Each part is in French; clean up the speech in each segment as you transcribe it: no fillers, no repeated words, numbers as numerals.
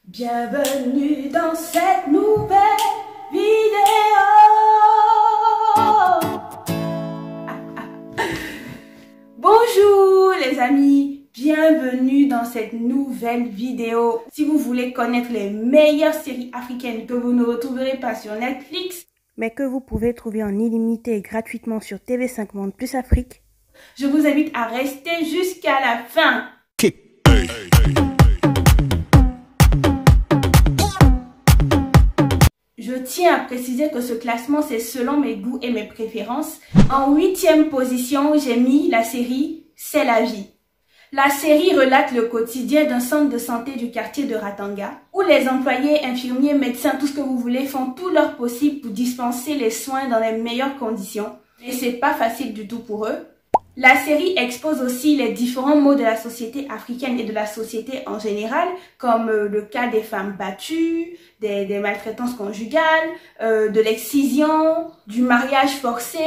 Bienvenue dans cette nouvelle vidéo. Bonjour les amis, bienvenue dans cette nouvelle vidéo. Si vous voulez connaître les meilleures séries africaines que vous ne retrouverez pas sur Netflix, mais que vous pouvez trouver en illimité et gratuitement sur TV5 Monde plus Afrique, je vous invite à rester jusqu'à la fin. Je tiens à préciser que ce classement, c'est selon mes goûts et mes préférences. En 8e position, j'ai mis la série C'est la vie. La série relate le quotidien d'un centre de santé du quartier de Ratanga, où les employés, infirmiers, médecins, tout ce que vous voulez, font tout leur possible pour dispenser les soins dans les meilleures conditions. Et c'est pas facile du tout pour eux. La série expose aussi les différents maux de la société africaine et de la société en général, comme le cas des femmes battues, des maltraitances conjugales, de l'excision, du mariage forcé.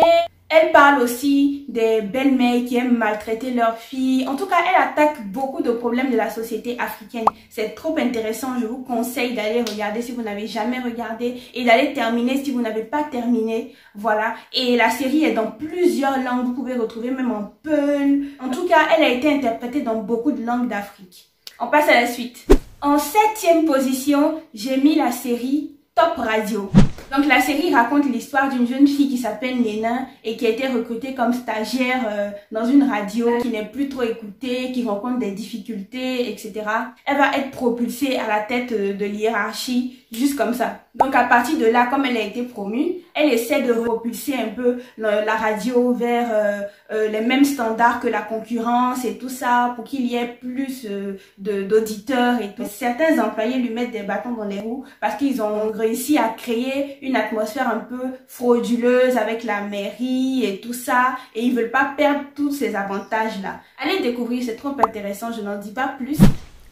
Elle parle aussi des belles-mères qui aiment maltraiter leurs filles. En tout cas, elle attaque beaucoup de problèmes de la société africaine. C'est trop intéressant. Je vous conseille d'aller regarder si vous n'avez jamais regardé et d'aller terminer si vous n'avez pas terminé. Voilà. Et la série est dans plusieurs langues. Vous pouvez retrouver même en peul. En tout cas, elle a été interprétée dans beaucoup de langues d'Afrique. On passe à la suite. En 7e position, j'ai mis la série Top Radio. Donc la série raconte l'histoire d'une jeune fille qui s'appelle Néna et qui a été recrutée comme stagiaire dans une radio, qui n'est plus trop écoutée, qui rencontre des difficultés, etc. Elle va être propulsée à la tête de l'hiérarchie, juste comme ça. Donc à partir de là, comme elle a été promue, elle essaie de propulser un peu la radio vers les mêmes standards que la concurrence et tout ça, pour qu'il y ait plus d'auditeurs et tout. Certains employés lui mettent des bâtons dans les roues parce qu'ils ont réussi à créer une atmosphère un peu frauduleuse avec la mairie et tout ça, et ils veulent pas perdre tous ces avantages-là. Allez découvrir, c'est trop intéressant, je n'en dis pas plus.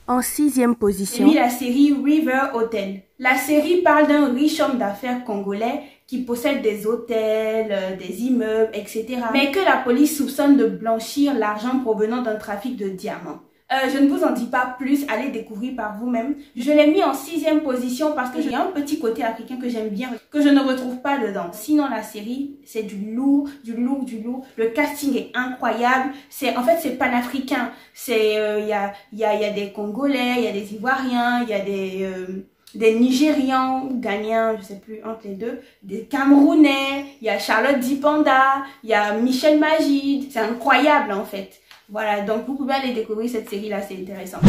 En 6e position, j'ai mis la série River Hotel. La série parle d'un riche homme d'affaires congolais qui possède des hôtels, des immeubles, etc. mais que la police soupçonne de blanchir l'argent provenant d'un trafic de diamants. Je ne vous en dis pas plus, allez découvrir par vous-même. Je l'ai mis en 6e position parce que il y a un petit côté africain que j'aime bien, que je ne retrouve pas dedans. Sinon, la série, c'est du lourd, du lourd, du lourd. Le casting est incroyable. En fait, c'est panafricain. Il y a des Congolais, il y a des Ivoiriens, il y a des Nigérians ou Ghanéens, je sais plus, entre les deux, des Camerounais, il y a Charlotte Dipanda, il y a Michel Magid. C'est incroyable, en fait. Voilà, donc vous pouvez aller découvrir cette série-là, c'est intéressant.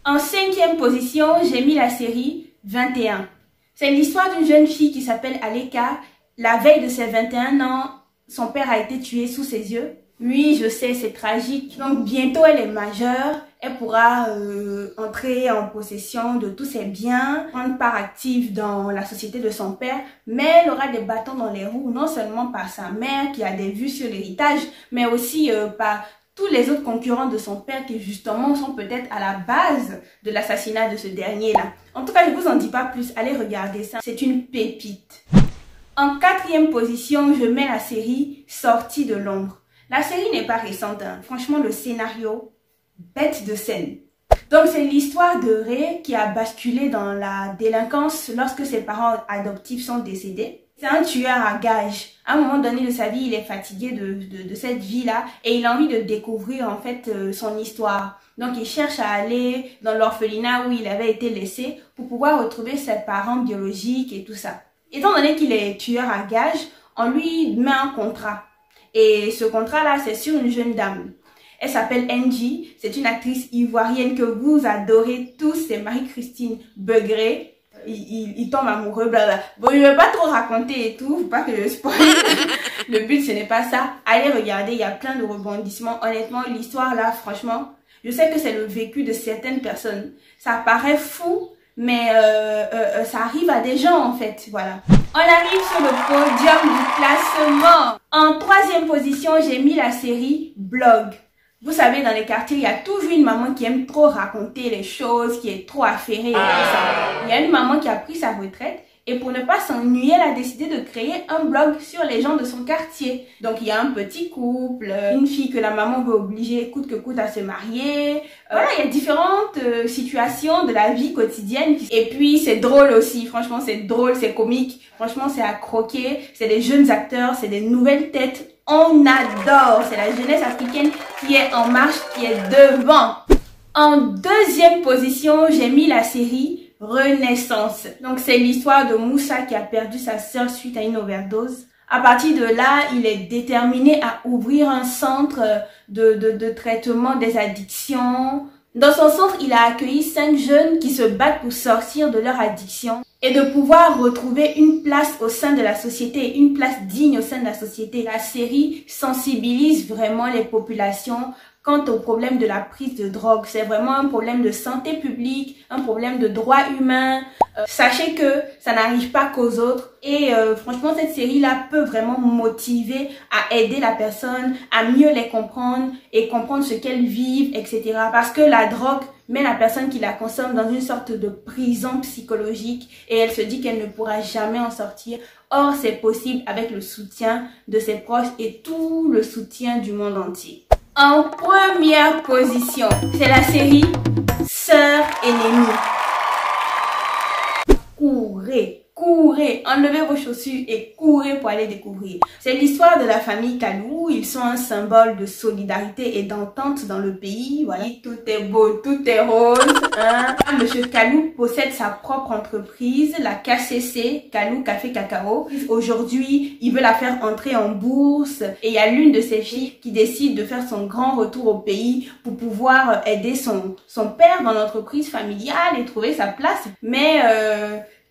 En 5e position, j'ai mis la série 21. C'est l'histoire d'une jeune fille qui s'appelle Aleka. La veille de ses 21 ans, son père a été tué sous ses yeux. Oui, je sais, c'est tragique. Donc bientôt, elle est majeure. Elle pourra entrer en possession de tous ses biens, prendre part active dans la société de son père, mais elle aura des bâtons dans les roues, non seulement par sa mère qui a des vues sur l'héritage, mais aussi par tous les autres concurrents de son père qui justement sont peut-être à la base de l'assassinat de ce dernier-là. En tout cas, je ne vous en dis pas plus, allez regarder ça, c'est une pépite. En 4e position, je mets la série Sortie de l'ombre. La série n'est pas récente, hein. Franchement, le scénario, bête de scène. Donc c'est l'histoire de Ray qui a basculé dans la délinquance lorsque ses parents adoptifs sont décédés. C'est un tueur à gages. À un moment donné de sa vie, il est fatigué de cette vie-là et il a envie de découvrir en fait son histoire. Donc il cherche à aller dans l'orphelinat où il avait été laissé pour pouvoir retrouver ses parents biologiques et tout ça. Étant donné qu'il est tueur à gages, on lui met un contrat. Et ce contrat-là, c'est sur une jeune dame. Elle s'appelle Angie. C'est une actrice ivoirienne que vous adorez tous. C'est Marie-Christine Begré. Il tombe amoureux, blablabla. Bon, je ne vais pas trop raconter et tout, faut pas que je spoil. Le but, ce n'est pas ça. Allez regarder, il y a plein de rebondissements. Honnêtement, l'histoire là, franchement, je sais que c'est le vécu de certaines personnes. Ça paraît fou, mais ça arrive à des gens en fait, voilà. On arrive sur le podium du classement. En 3e position, j'ai mis la série Blog. Vous savez, dans les quartiers, il y a toujours une maman qui aime trop raconter les choses, qui est trop affairée et tout ça. Il y a une maman qui a pris sa retraite Et pour ne pas s'ennuyer, elle a décidé de créer un blog sur les gens de son quartier. Donc il y a un petit couple, une fille que la maman veut obliger coûte que coûte à se marier. Voilà, il y a différentes situations de la vie quotidienne. Et puis c'est drôle aussi, franchement c'est drôle, c'est comique. Franchement c'est à croquer, c'est des jeunes acteurs, c'est des nouvelles têtes. On adore, c'est la jeunesse africaine qui est en marche, qui est devant. En deuxième position, j'ai mis la série Renaissance. Donc c'est l'histoire de Moussa qui a perdu sa sœur suite à une overdose. À partir de là, il est déterminé à ouvrir un centre de traitement des addictions. Dans son centre, il a accueilli 5 jeunes qui se battent pour sortir de leur addiction et de pouvoir retrouver une place au sein de la société, une place digne au sein de la société. La série sensibilise vraiment les populations quant au problème de la prise de drogue. C'est vraiment un problème de santé publique, un problème de droits humains. Sachez que ça n'arrive pas qu'aux autres. Et franchement, cette série-là peut vraiment motiver à aider la personne, à mieux les comprendre et comprendre ce qu'elles vivent, etc. Parce que la drogue met la personne qui la consomme dans une sorte de prison psychologique et elle se dit qu'elle ne pourra jamais en sortir. Or, c'est possible avec le soutien de ses proches et tout le soutien du monde entier. En première position, c'est la série Sœurs ennemies. Courez, enlevez vos chaussures et courez pour aller découvrir. C'est l'histoire de la famille Kalou. Ils sont un symbole de solidarité et d'entente dans le pays. Voilà, tout est beau, tout est rose. Hein? Monsieur Kalou possède sa propre entreprise, la KCC, Kalou Café Cacao. Aujourd'hui, il veut la faire entrer en bourse et il y a l'une de ses filles qui décide de faire son grand retour au pays pour pouvoir aider son père dans l'entreprise familiale et trouver sa place. Mais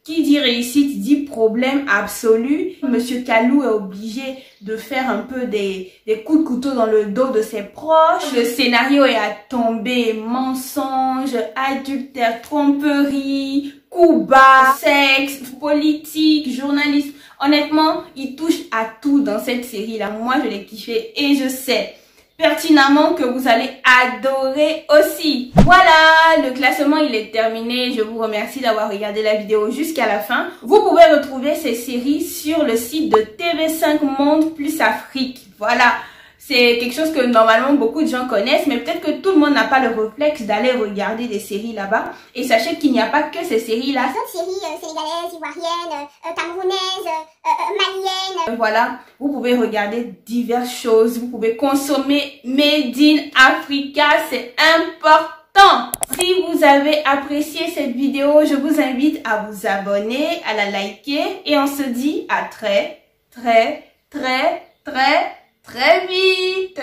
qui dit réussite dit problème absolu. Monsieur Kalou est obligé de faire un peu des coups de couteau dans le dos de ses proches. Le scénario est à tomber, mensonge, adultère, tromperie, coups bas, sexe, politique, journalisme. Honnêtement, il touche à tout dans cette série-là. Moi, je l'ai kiffé et je sais pertinemment que vous allez adorer aussi. Voilà, le classement il est terminé. Je vous remercie d'avoir regardé la vidéo jusqu'à la fin. Vous pouvez retrouver ces séries sur le site de TV5 Monde plus Afrique. Voilà, c'est quelque chose que normalement beaucoup de gens connaissent, mais peut-être que tout le monde n'a pas le réflexe d'aller regarder des séries là-bas. Et sachez qu'il n'y a pas que ces séries-là. D'autres séries sénégalaises, ivoiriennes, camerounaises, maliennes. Voilà, vous pouvez regarder diverses choses. Vous pouvez consommer Made in Africa, c'est important. Si vous avez apprécié cette vidéo, je vous invite à vous abonner, à la liker et on se dit à très vite.